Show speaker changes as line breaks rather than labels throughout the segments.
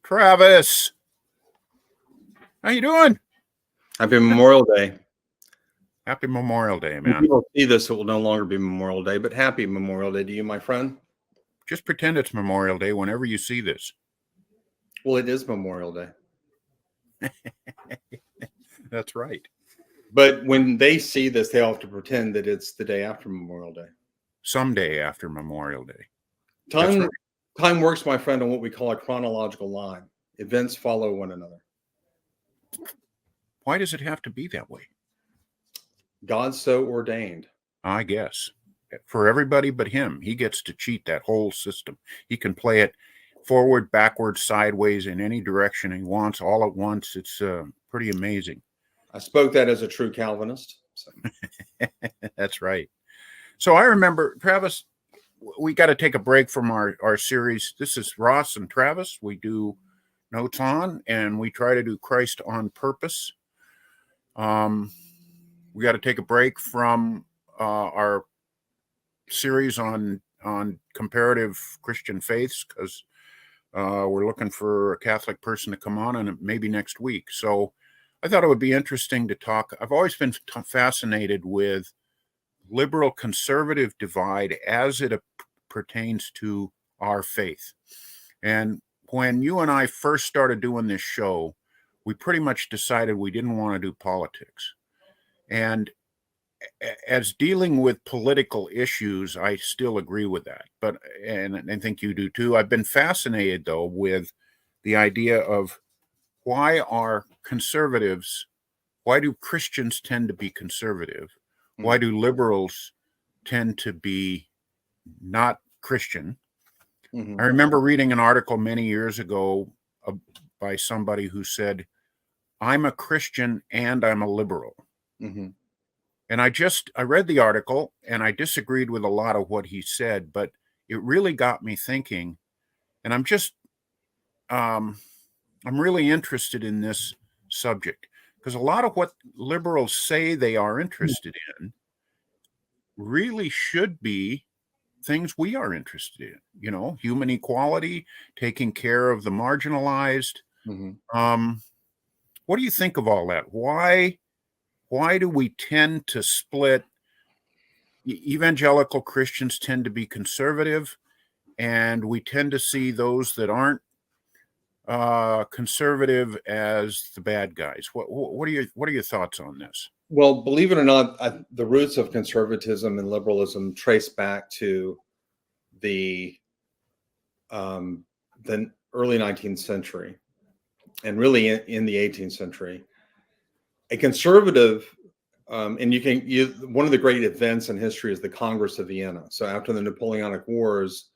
Travis, how you doing?
Happy Memorial Day.
Happy Memorial Day,
When
man.
people see this, it will no longer be Memorial Day, but happy Memorial Day to you, my friend.
Just pretend it's Memorial Day whenever you see this.
Well, it is Memorial Day.
That's right.
But when they see this, they all have to pretend that it's the day after Memorial Day.
Someday after Memorial Day.
Time works, my friend, on what we call a chronological line. Events follow one another.
Why does it have to be that way?
God so ordained.
I guess. For everybody but him. He gets to cheat that whole system. He can play it forward, backward, sideways, in any direction he wants, all at once. It's pretty amazing.
I spoke that as a true Calvinist. So.
That's right. So I remember, Travis, we got to take a break from our series. This is Ross and Travis. We do Notes On, and we try to do Christ on Purpose. We got to take a break from our series on comparative Christian faiths because we're looking for a Catholic person to come on, and maybe next week. So I thought it would be interesting to talk. I've always been fascinated with liberal conservative divide as it pertains to our faith. And when you and I first started doing this show, we pretty much decided we didn't want to do politics. And as dealing with political issues, I still agree with that. But, and I think you do too. I've been fascinated, though, with the idea of why are conservatives, why do Christians tend to be conservative? Why do liberals tend to be not Christian? I remember reading an article many years ago by somebody who said, I'm a Christian and I'm a liberal. And I read the article and I disagreed with a lot of what he said, but it really got me thinking. And I'm really interested in this subject because a lot of what liberals say they are interested in really should be things we are interested in, you know, human equality, taking care of the marginalized. What do you think of all that? Why do we tend to split? Evangelical Christians tend to be conservative, and we tend to see those that aren't conservative as the bad guys. What are your thoughts on this?
Well, believe it or not, the roots of conservatism and liberalism trace back to the early 19th century, and really in the 18th century. A conservative, and one of the great events in history is the Congress of Vienna. So after the Napoleonic Wars,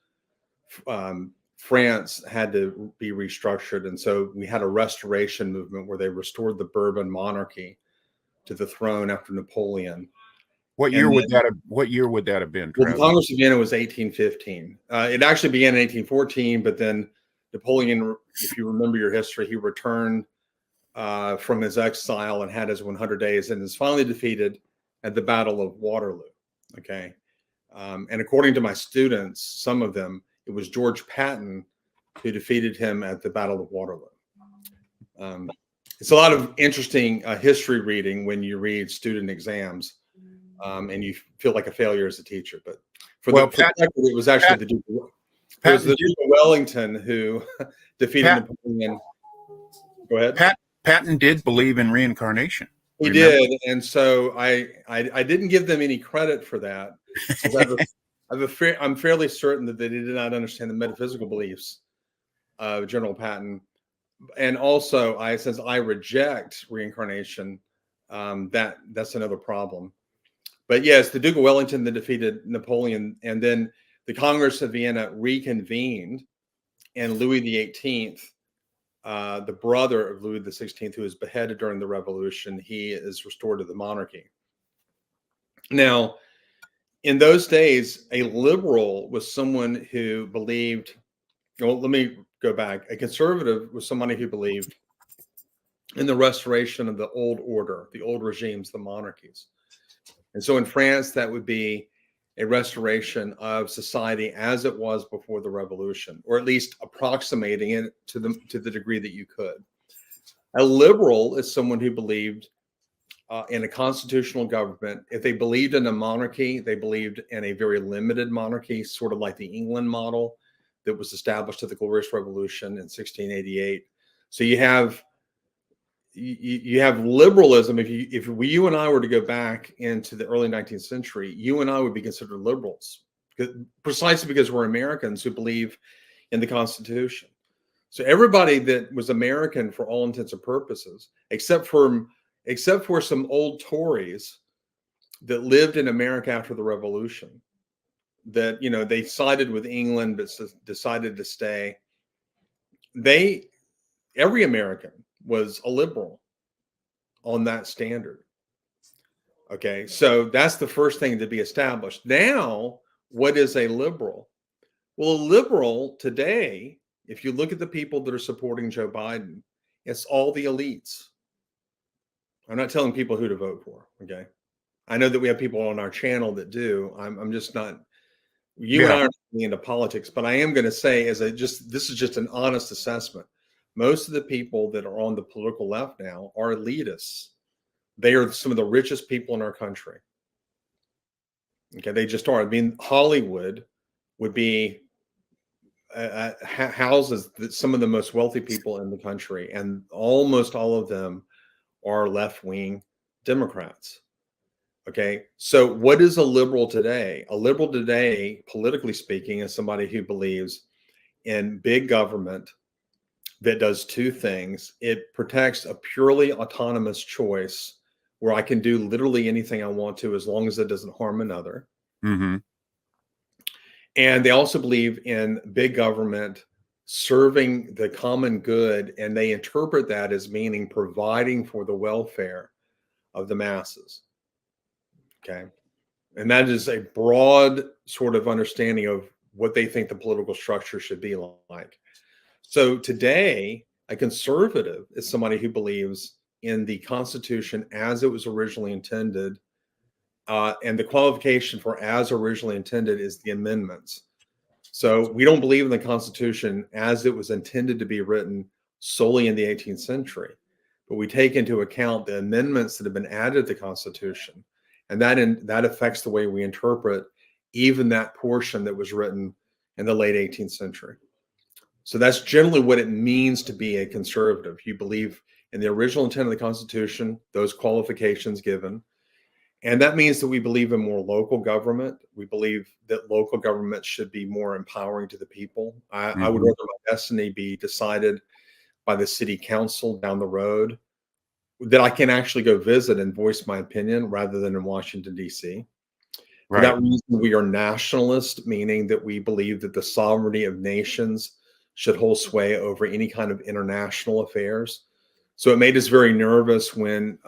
France had to be restructured, and so we had a restoration movement where they restored the Bourbon monarchy to the throne after Napoleon.
What year would that have been?
Well, the Congress of Vienna was 1815. It actually began in 1814, but then Napoleon, if you remember your history, he returned from his exile and had his 100 days and is finally defeated at the Battle of Waterloo. Okay. And according to my students, some of them, it was George Patton who defeated him at the Battle of Waterloo. It's a lot of interesting history reading when you read student exams, and you feel like a failure as a teacher. But for the record, it was actually the Duke of Wellington who defeated Napoleon. Go ahead.
Patton did believe in reincarnation.
He did, and so I didn't give them any credit for that. I'm fairly certain that they did not understand the metaphysical beliefs of General Patton. And also, since I reject reincarnation, that's another problem. But yes, the Duke of Wellington then defeated Napoleon, and then the Congress of Vienna reconvened, and Louis XVIII, the brother of Louis XVI, who was beheaded during the Revolution, he is restored to the monarchy. Now, in those days, a liberal was someone who believed, well, let me go back. A conservative was somebody who believed in the restoration of the old order, the old regimes, the monarchies. And so in France, that would be a restoration of society as it was before the revolution, or at least approximating it to the degree that you could. A liberal is someone who believed in a constitutional government. If they believed in a monarchy, they believed in a very limited monarchy, sort of like the England model that was established at the Glorious Revolution in 1688. So you have liberalism. If you and I were to go back into the early 19th century, you and I would be considered liberals, precisely because we're Americans who believe in the Constitution. So everybody that was American for all intents and purposes, except for some old Tories that lived in America after the Revolution, that they sided with England but decided to stay. Every American was a liberal on that standard. Okay, so that's the first thing to be established. Now, what is a liberal? Well, a liberal today, if you look at the people that are supporting Joe Biden, it's all the elites. I'm not telling people who to vote for. Okay, I know that we have people on our channel that do. I'm just not. You and I aren't into politics, but I am going to say, this is just an honest assessment. Most of the people that are on the political left now are elitists. They are some of the richest people in our country. Okay, they just are. I mean, Hollywood would be houses that some of the most wealthy people in the country, and almost all of them are left-wing Democrats. Okay, so what is a liberal today? A liberal today, politically speaking, is somebody who believes in big government that does two things. It protects a purely autonomous choice where I can do literally anything I want to as long as it doesn't harm another.
Mm-hmm.
And they also believe in big government serving the common good, and they interpret that as meaning providing for the welfare of the masses. Okay. And that is a broad sort of understanding of what they think the political structure should be like. So today, a conservative is somebody who believes in the Constitution as it was originally intended. And the qualification for as originally intended is the amendments. So we don't believe in the Constitution as it was intended to be written solely in the 18th century, but we take into account the amendments that have been added to the Constitution. And that affects the way we interpret even that portion that was written in the late 18th century. So that's generally what it means to be a conservative. You believe in the original intent of the Constitution, those qualifications given. And that means that we believe in more local government. We believe that local government should be more empowering to the people. I would rather my destiny be decided by the city council down the road, that I can actually go visit and voice my opinion rather than in Washington, D.C.
Right.
For that reason, we are nationalist, meaning that we believe that the sovereignty of nations should hold sway over any kind of international affairs. So it made us very nervous when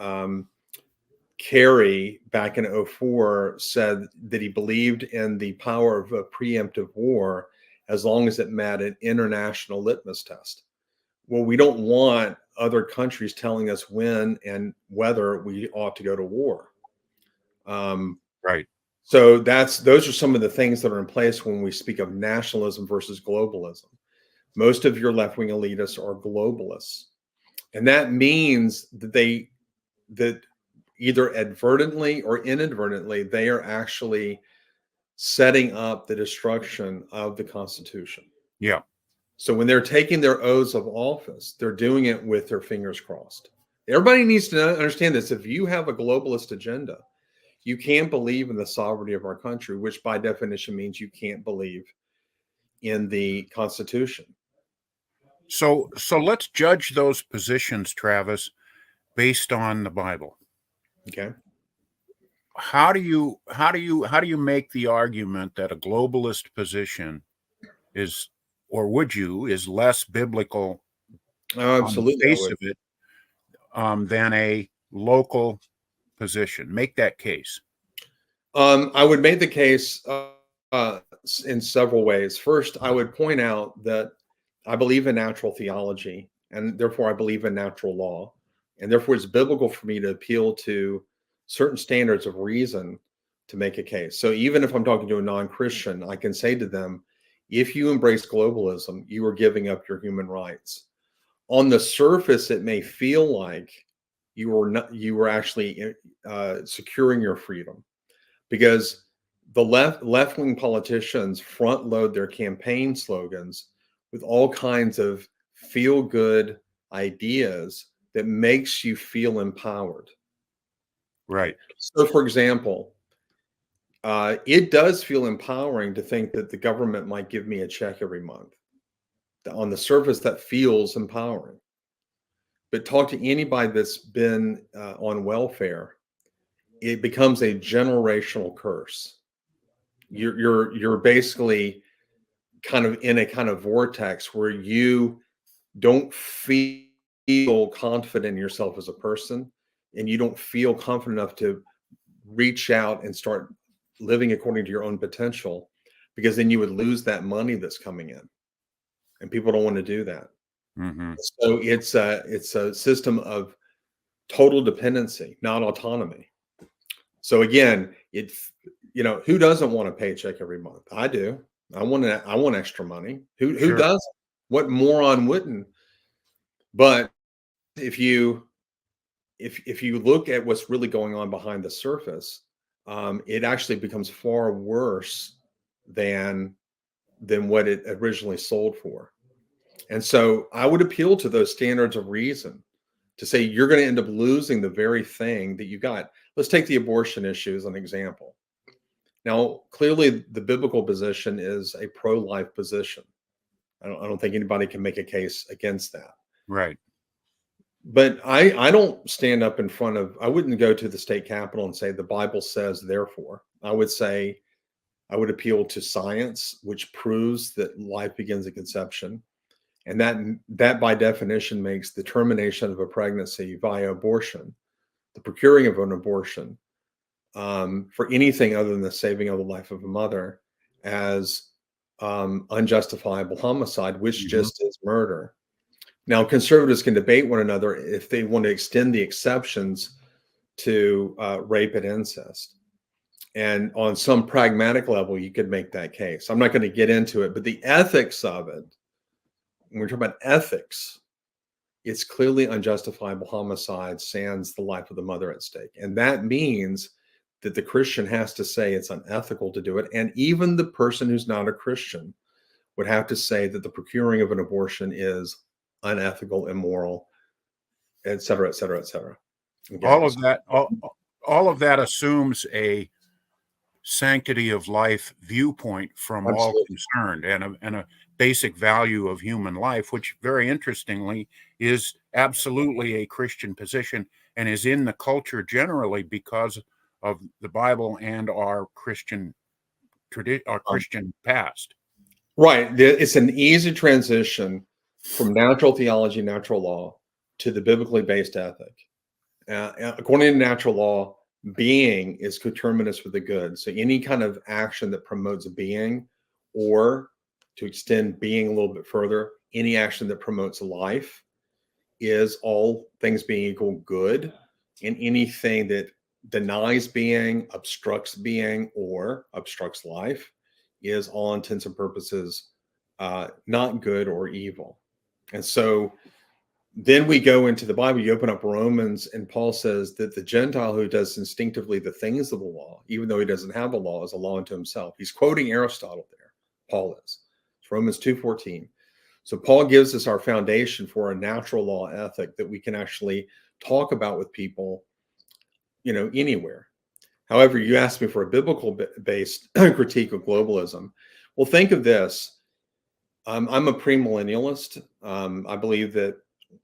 Kerry, back in 2004, said that he believed in the power of a preemptive war as long as it met an international litmus test. Well, we don't want other countries telling us when and whether we ought to go to war.
Right.
So those are some of the things that are in place when we speak of nationalism versus globalism. Most of your left-wing elitists are globalists. And that means that either advertently or inadvertently, they are actually setting up the destruction of the Constitution.
Yeah.
So when they're taking their oaths of office, they're doing it with their fingers crossed. Everybody needs to understand this. If you have a globalist agenda, you can't believe in the sovereignty of our country, which by definition means you can't believe in the Constitution.
So let's judge those positions, Travis, based on the Bible.
Okay.
How do you make the argument that a globalist position is, or would you, is less biblical
Absolutely,
on the face of it than a local position? Make that case.
I would make the case in several ways. First, I would point out that I believe in natural theology, and therefore I believe in natural law, and therefore it's biblical for me to appeal to certain standards of reason to make a case. So even if I'm talking to a non-Christian, I can say to them, if you embrace globalism, you are giving up your human rights. On the surface, it may feel like you were actually securing your freedom, because the left-wing politicians front load their campaign slogans with all kinds of feel-good ideas that makes you feel empowered.
Right.
So, for example, it does feel empowering to think that the government might give me a check every month. On the surface, that feels empowering. But talk to anybody that's been on welfare, it becomes a generational curse. You're basically kind of in a kind of vortex where you don't feel confident in yourself as a person, and you don't feel confident enough to reach out and start living according to your own potential, because then you would lose that money that's coming in, and people don't want to do that.
Mm-hmm.
So it's a system of total dependency, not autonomy. So again, who doesn't want a paycheck every month? I do. I want extra money. Who
Sure.
doesn't? What moron wouldn't? But if you look at what's really going on behind the surface, it actually becomes far worse than what it originally sold for. And so I would appeal to those standards of reason to say you're going to end up losing the very thing that you got. Let's take the abortion issue as an example. Now, clearly, the biblical position is a pro-life position. I don't think anybody can make a case against that.
Right.
But I don't stand up in front of, I wouldn't go to the state capitol and say the Bible says therefore. I would appeal to science, which proves that life begins at conception. And that by definition makes the termination of a pregnancy via abortion, the procuring of an abortion, for anything other than the saving of the life of a mother, as unjustifiable homicide, which
Mm-hmm.
just is murder. Now, conservatives can debate one another if they want to extend the exceptions to rape and incest. And on some pragmatic level, you could make that case. I'm not going to get into it, but the ethics of it, when we're talking about ethics, it's clearly unjustifiable homicide sans the life of the mother at stake. And that means that the Christian has to say it's unethical to do it. And even the person who's not a Christian would have to say that the procuring of an abortion is unethical, immoral, et cetera, et cetera, et cetera. Okay.
All of that assumes a sanctity of life viewpoint from
Absolutely.
all concerned, and a basic value of human life, which very interestingly is absolutely a Christian position and is in the culture generally because of the Bible and our Christian past.
Right. It's an easy transition from natural theology, natural law, to the biblically based ethic. According to natural law, being is coterminous with the good. So any kind of action that promotes being, or to extend being a little bit further, any action that promotes life, is, all things being equal, good. And anything that denies being, obstructs being, or obstructs life is, all intents and purposes, not good or evil. And so then we go into the Bible, you open up Romans, and Paul says that the Gentile who does instinctively the things of the law, even though he doesn't have a law, is a law unto himself. He's quoting Aristotle there. Paul is. It's Romans 2:14. So Paul gives us our foundation for a natural law ethic that we can actually talk about with people, anywhere. However, you asked me for a biblical based critique of globalism. Well, think of this. I'm a premillennialist. I believe that,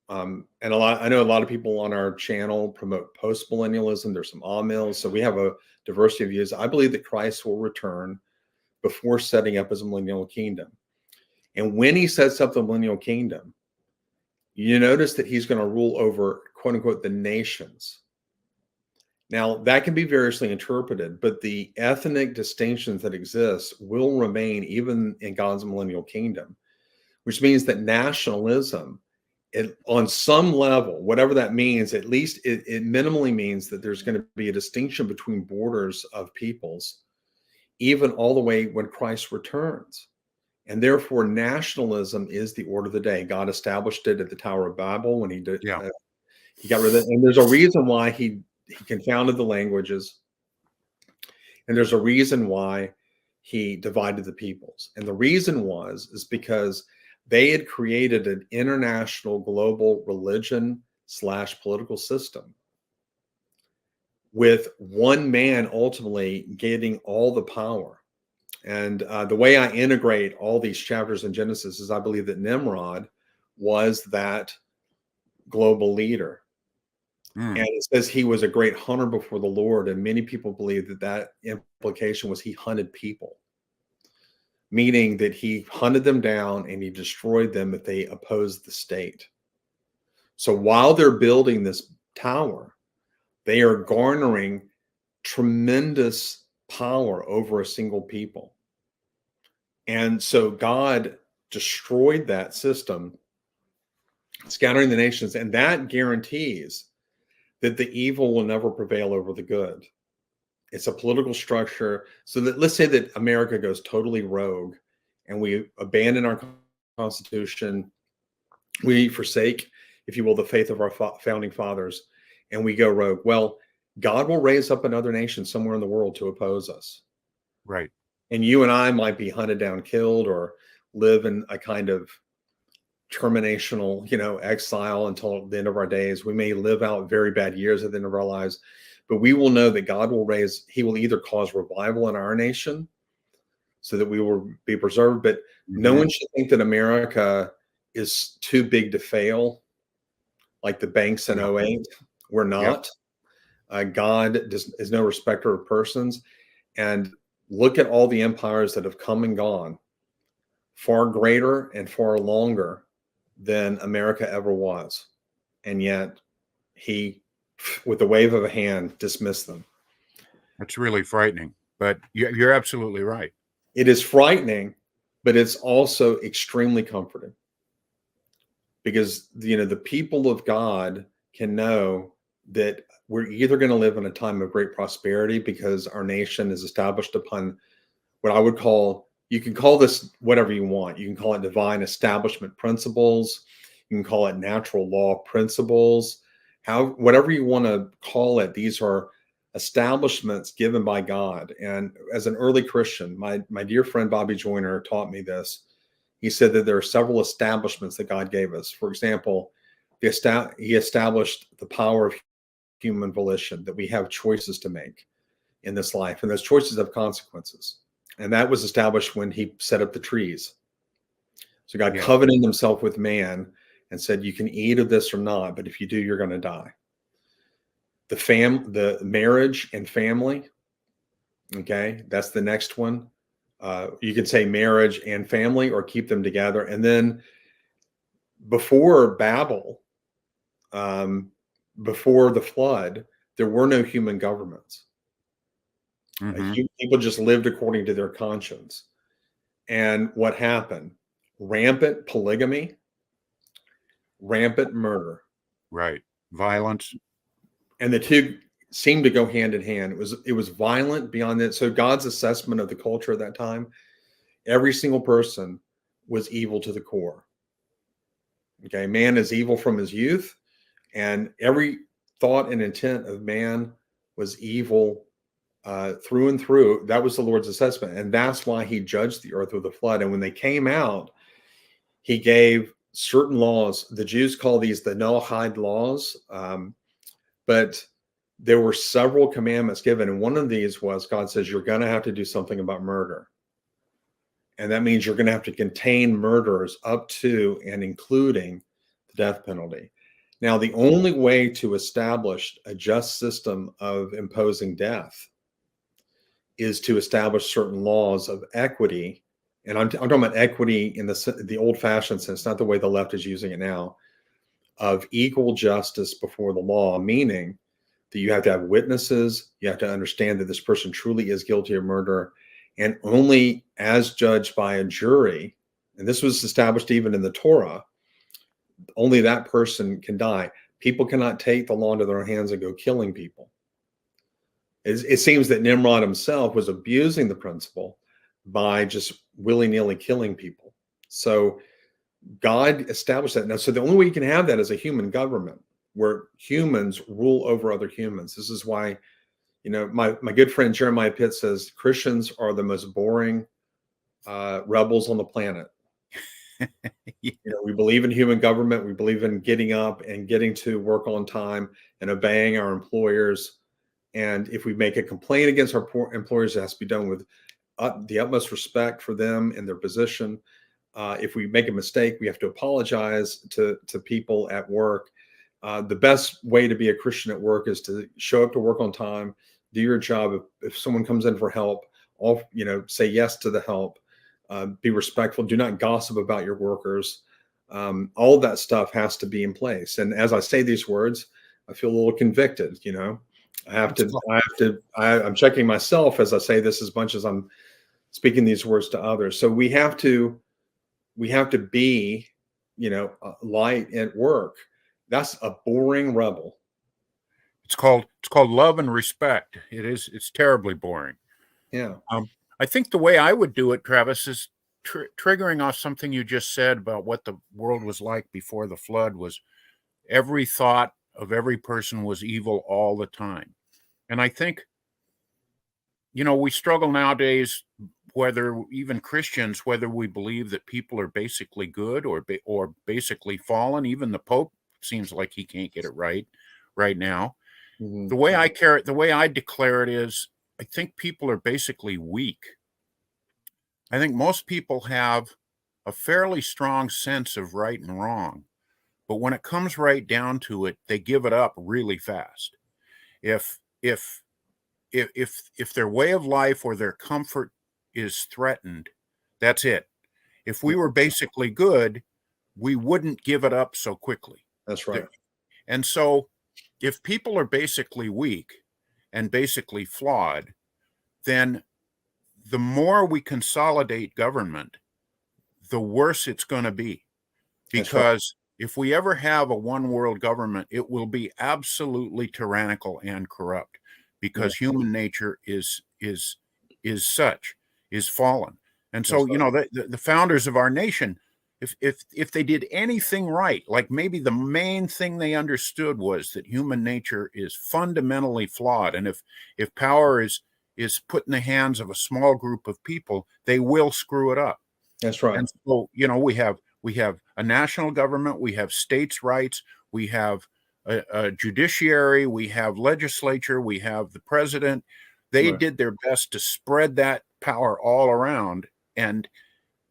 and I know a lot of people on our channel promote postmillennialism. There's some amillennials, so we have a diversity of views. I believe that Christ will return before setting up his millennial kingdom. And when he sets up the millennial kingdom, you notice that he's going to rule over, quote unquote, the nations. Now, that can be variously interpreted, but the ethnic distinctions that exist will remain even in God's millennial kingdom, which means that nationalism on some level, whatever that means, at least it minimally means that there's going to be a distinction between borders of peoples, even all the way when Christ returns. And therefore, nationalism is the order of the day. God established it at the Tower of Babel when he did.
Yeah.
He got rid of it. And there's a reason why he confounded the languages. And there's a reason why he divided the peoples. And the reason is because they had created an international global religion / political system with one man ultimately getting all the power. And the way I integrate all these chapters in Genesis is I believe that Nimrod was that global leader. And it says he was a great hunter before the Lord. And many people believe that that implication was he hunted people, meaning that he hunted them down and he destroyed them if they opposed the state. So while they're building this tower, they are garnering tremendous power over a single people. And so God destroyed that system, scattering the nations, and that guarantees that the evil will never prevail over the good. It's a political structure. So that, let's say that America goes totally rogue and we abandon our Constitution. We forsake, if you will, the faith of our founding fathers, and we go rogue. Well, God will raise up another nation somewhere in the world to oppose us.
Right.
And you and I might be hunted down, killed, or live in a kind of terminational, exile until the end of our days. We may live out very bad years at the end of our lives, but we will know that God will he will either cause revival in our nation so that we will be preserved. But no one should think that America is too big to fail, like the banks in 08. We're not. God is no respecter of persons. And look at all the empires that have come and gone, far greater and far longer than America ever was. And yet he, with a wave of a hand, dismissed them.
That's really frightening, but you're absolutely right.
It is frightening, but it's also extremely comforting, because the people of God can know that we're either going to live in a time of great prosperity because our nation is established upon what I would call, you can call this whatever you want. You can call it divine establishment principles. You can call it natural law principles. Whatever you want to call it, these are establishments given by God. And as an early Christian, my dear friend Bobby Joyner taught me this. He said that there are several establishments that God gave us. For example, he established the power of human volition, that we have choices to make in this life, and those choices have consequences. And that was established when he set up the trees. So God covenanted himself with man and said, you can eat of this or not, but if you do, you're going to die. The marriage and family. Okay. That's the next one. You could say marriage and family, or keep them together. And then before Babel, before the flood, there were no human governments. People just lived according to their conscience. And what happened? Rampant polygamy, rampant murder.
Right. Violence.
And the two seemed to go hand in hand. It was violent beyond that. So God's assessment of the culture at that time, every single person was evil to the core. Okay. Man is evil from his youth, and every thought and intent of man was evil through and through. That was the Lord's assessment. And that's why he judged the earth with a flood. And when they came out, he gave certain laws. The Jews call these the Noahide laws. But there were several commandments given. And one of these was, God says, you're going to have to do something about murder. And that means you're going to have to contain murderers up to and including the death penalty. Now, the only way to establish a just system of imposing death is to establish certain laws of equity. And I'm talking about equity in the old-fashioned sense, not the way the left is using it now, of equal justice before the law, meaning that you have to have witnesses. You have to understand that this person truly is guilty of murder, and only as judged by a jury. And this was established even in the Torah. only that person can die. People cannot take the law into their hands and go killing people. It seems that Nimrod himself was abusing the principle by just willy-nilly killing people. So God established that. Now, so the only way you can have that is a human government where humans rule over other humans. This is why, my good friend Jeremiah Pitt says Christians are the most boring rebels on the planet.
Yeah.
We believe in human government. We believe in getting up and getting to work on time and obeying our employers. And if we make a complaint against our employers, it has to be done with the utmost respect for them and their position. If we make a mistake, we have to apologize to people at work. The best way to be a Christian at work is to show up to work on time, do your job. If someone comes in for help, say yes to the help. Be respectful. Do not gossip about your workers. All of that stuff has to be in place. And as I say these words, I feel a little convicted. I'm checking myself as I say this as much as I'm speaking these words to others. So we have to be, light at work. That's a boring rebel.
It's called love and respect. It's terribly boring.
Yeah.
I think the way I would do it, Travis, is triggering off something you just said about what the world was like before the flood. Was every thought of every person was evil all the time. And I think, we struggle nowadays, whether even Christians, whether we believe that people are basically good or basically fallen. Even the Pope seems like he can't get it right now.
Mm-hmm.
The way I declare it is, I think people are basically weak. I think most people have a fairly strong sense of right and wrong, but when it comes right down to it, they give it up really fast. If their way of life or their comfort is threatened, that's it. If we were basically good, we wouldn't give it up so quickly.
That's right.
And so if people are basically weak and basically flawed, then the more we consolidate government, the worse it's going to be. Because if we ever have a one world government, it will be absolutely tyrannical and corrupt, because human nature is fallen. And so, the founders of our nation, if they did anything right, like maybe the main thing they understood was that human nature is fundamentally flawed. And if power is put in the hands of a small group of people, they will screw it up.
That's right.
And so, we have a national government, we have states' rights, we have a judiciary, we have legislature, we have the president. They did their best to spread that power all around, and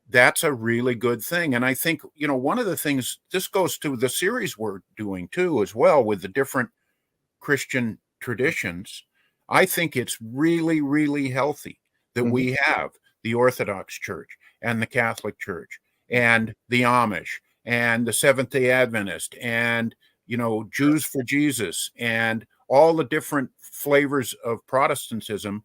that's a really good thing. And I think, one of the things, this goes to the series we're doing too, as well, with the different Christian traditions. I think it's really, really healthy that we have the Orthodox Church and the Catholic Church and the Amish and the Seventh-day Adventist and, Jews for Jesus and all the different flavors of Protestantism.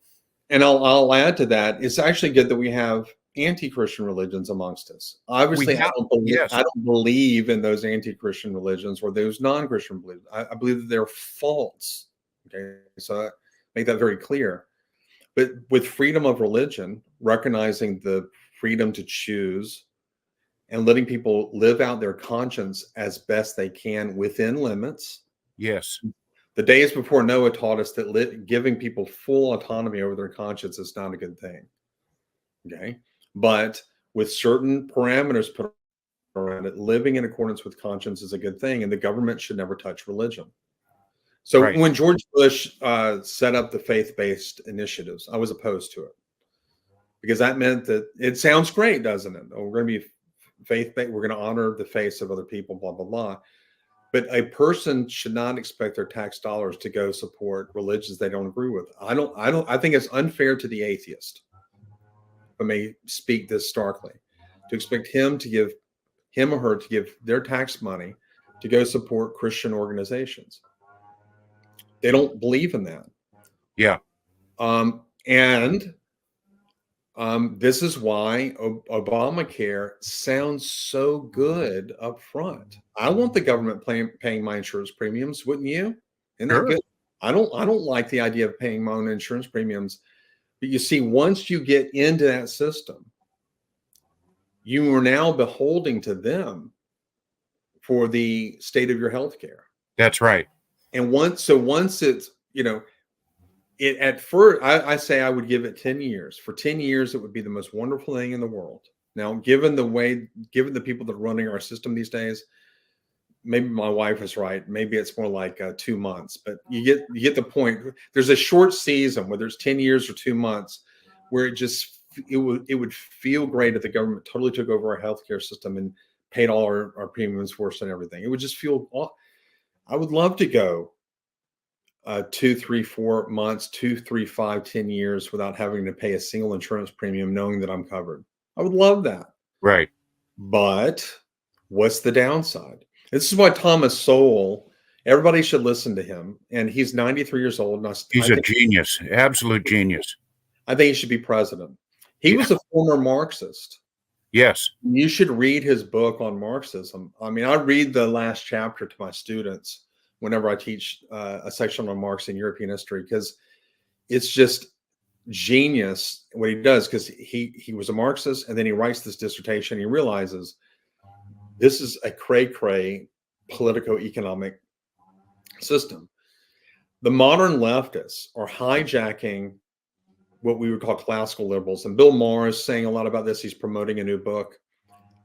And I'll add to that, it's actually good that we have anti-Christian religions amongst us. Obviously, I don't believe in those anti-Christian religions or those non-Christian religions. I believe that they're false. Okay, so I make that very clear. But with freedom of religion, recognizing the freedom to choose and letting people live out their conscience as best they can within limits.
Yes.
The days before Noah taught us that giving people full autonomy over their conscience is not a good thing. Okay. But with certain parameters put around it, living in accordance with conscience is a good thing, and the government should never touch religion. So when George Bush set up the faith-based initiatives, I was opposed to it, because that meant that it sounds great, doesn't it? Oh, we're going to be faith-based. We're going to honor the faiths of other people, blah, blah, blah. But a person should not expect their tax dollars to go support religions they don't agree with. I think it's unfair to the atheist, if I may speak this starkly, to expect him or her to give their tax money to go support Christian organizations. They don't believe in that.
Yeah.
And This is why Obamacare sounds so good up front. I want the government paying my insurance premiums, wouldn't you? Isn't that
Sure.
good? I don't like the idea of paying my own insurance premiums, but you see, once you get into that system, you are now beholding to them for the state of your health care.
That's right.
And once it's, it at first, I say I would give it 10 years. For 10 years, it would be the most wonderful thing in the world. Now, given the people that are running our system these days, maybe my wife is right. Maybe it's more like 2 months, but you get the point. There's a short season, whether it's 10 years or 2 months, where it would feel great if the government totally took over our healthcare system and paid all our premiums for us and everything. It would just feel. I would love to go 2, 3, 4 months, 2, 3, 5, 10 years without having to pay a single insurance premium, knowing that I'm covered. I would love that.
Right.
But what's the downside? This is why Thomas Sowell, everybody should listen to him. And he's 93 years old. And
He's a genius, absolute genius.
I think he should be president. He was a former Marxist.
Yes.
You should read his book on Marxism. I mean, I read the last chapter to my students whenever I teach a section on Marx in European history, because it's just genius what he does, because he was a Marxist, and then he writes this dissertation. He realizes this is a cray-cray politico-economic system. The modern leftists are hijacking what we would call classical liberals, and Bill Maher is saying a lot about this. He's promoting a new book,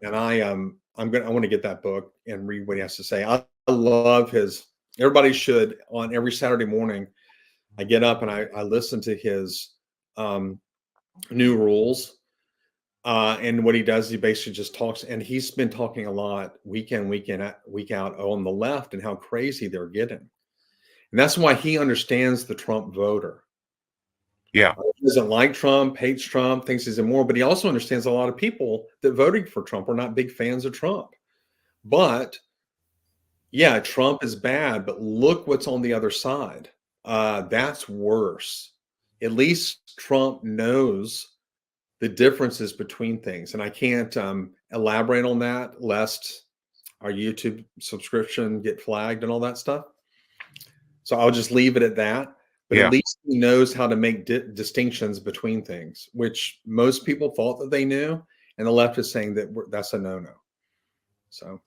and I want to get that book and read what he has to say. I love his. Everybody should. On every Saturday morning, I get up and I listen to his new rules. And what he does, he basically just talks, and he's been talking a lot week in, week out on the left and how crazy they're getting. And that's why he understands the Trump voter.
Yeah.
He doesn't like Trump, hates Trump, thinks he's immoral, but he also understands a lot of people that voted for Trump are not big fans of Trump. But yeah, Trump is bad, but look what's on the other side. That's worse. At least Trump knows the differences between things. And I can't elaborate on that lest our YouTube subscription get flagged and all that stuff. So I'll just leave it at that. But at least he knows how to make distinctions between things, which most people thought that they knew. And the left is saying that that's a no-no. So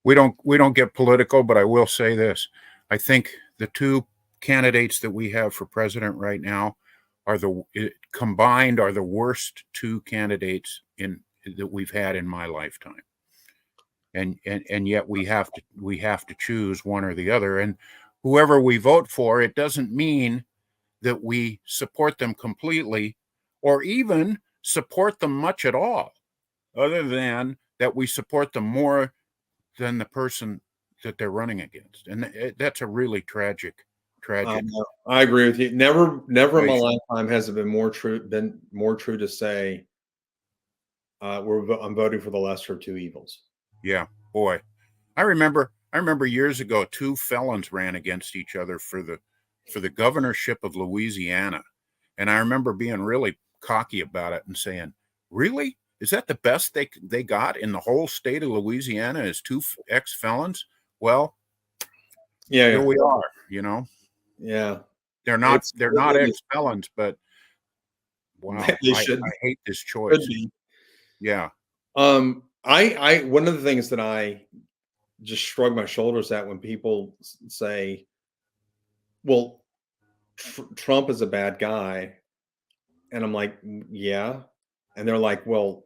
we don't get political, but I will say this. I think the two candidates that we have for president right now are combined the worst two candidates that we've had in my lifetime. And yet we have to choose one or the other. And whoever we vote for, it doesn't mean that we support them completely or even support them much at all, other than that we support them more than the person that they're running against. And that's a really tragic.
I agree with you. Never in my lifetime has it been more true to say I'm voting for the lesser of two evils.
Yeah, boy. I remember years ago, two felons ran against each other for the governorship of Louisiana. And I remember being really cocky about it and saying, really? Is that the best they got in the whole state of Louisiana is two ex-felons? Well, here we are,
Yeah.
They're not ex-felons, but wow, I hate this choice. Yeah.
I one of the things that I just shrug my shoulders at when people say, well, Trump is a bad guy. And I'm like, yeah. And they're like, well,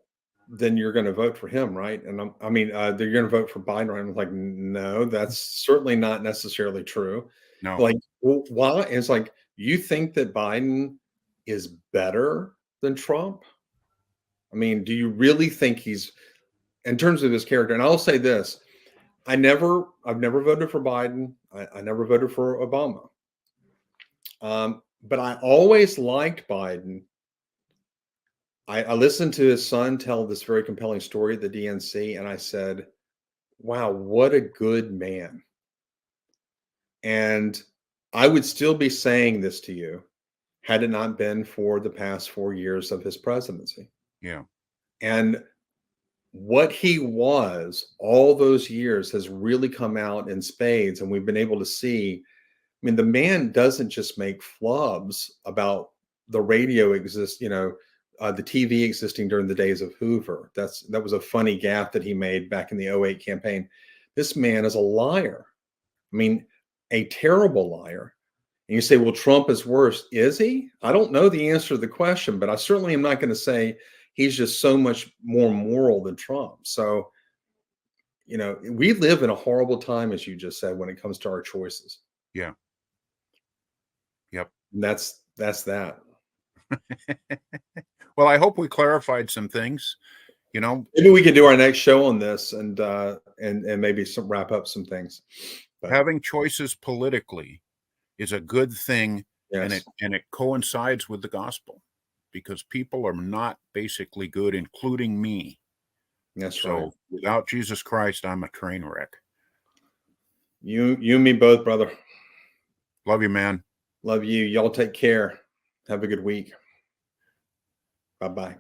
then you're going to vote for him, right? And they're going to vote for Biden, right? I'm like, no, that's certainly not necessarily true.
No.
Like, well, why? And it's like, you think that Biden is better than Trump? I mean, do you really think he's, in terms of his character? And I'll say this: I've never voted for Biden. I never voted for Obama. But I always liked Biden. I listened to his son tell this very compelling story at the DNC, and I said, wow, what a good man. And I would still be saying this to you had it not been for the past 4 years of his presidency.
Yeah.
And what he was all those years has really come out in spades. And we've been able to see, I mean, the man doesn't just make flubs about the radio the TV existing during the days of Hoover. That was a funny gaffe that he made back in the '08 campaign. This man is a liar. I mean, a terrible liar. And you say, well, Trump is worse. Is he? I don't know the answer to the question, but I certainly am not going to say he's just so much more moral than Trump. So, we live in a horrible time, as you just said, when it comes to our choices.
Yeah. Yep.
And that's that.
Well, I hope we clarified some things.
Maybe we could do our next show on this and maybe wrap up some things. But
having choices politically is a good thing,
yes.
and it coincides with the gospel, because people are not basically good, including me.
That's right.
So without Jesus Christ, I'm a train wreck.
You and me both, brother.
Love you, man.
Love you. Y'all take care. Have a good week. Bye-bye.